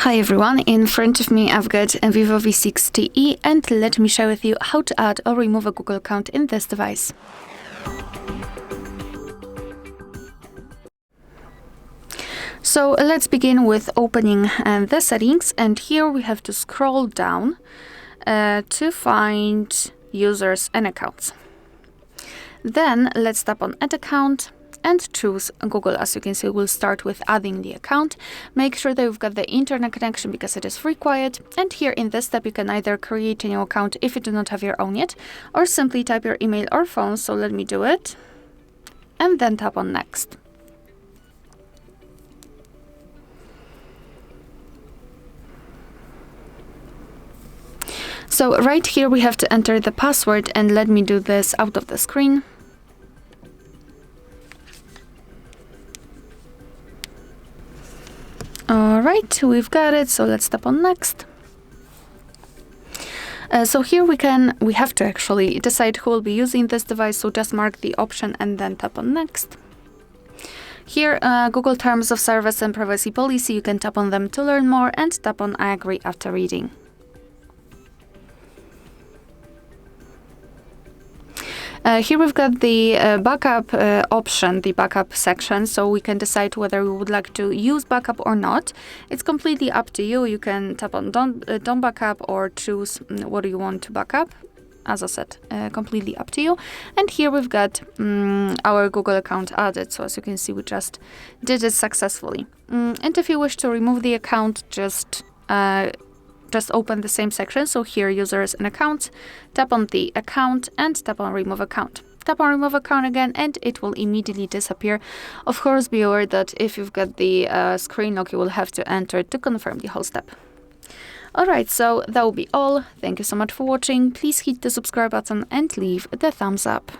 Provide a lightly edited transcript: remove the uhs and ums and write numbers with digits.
Hi everyone, in front of me I've got a VIVO V60E and let me share with you how to add or remove a Google account in this device. So let's begin with opening the settings, and here we have to scroll down to find users and accounts. Then let's tap on Add Account and choose Google. As you can see, we'll start with adding the account. Make sure that you've got the internet connection because it is required. And here in this step, you can either create a new account if you do not have your own yet, or simply type your email or phone. So let me do it. And then tap on Next. So right here, we have to enter the password, and let me do this out of the screen. All right, we've got it, so let's tap on Next. So here we have to actually decide who will be using this device, so just mark the option and then tap on Next. Here, Google Terms of Service and Privacy Policy, you can tap on them to learn more and tap on I agree after reading. Here we've got the backup option, the backup section, so we can decide whether we would like to use backup or not. It's completely up to you. You can tap on don't backup or choose what do you want to backup. As I said, completely up to you. And here we've got our Google account added. So as you can see, we just did it successfully. And if you wish to remove the account, just open the same section. So here, users and accounts, tap on the account and tap on remove account. Tap on remove account again and it will immediately disappear. Of course, be aware that if you've got the screen lock, you will have to enter to confirm the whole step. Alright, so that will be all. Thank you so much for watching. Please hit the subscribe button and leave the thumbs up.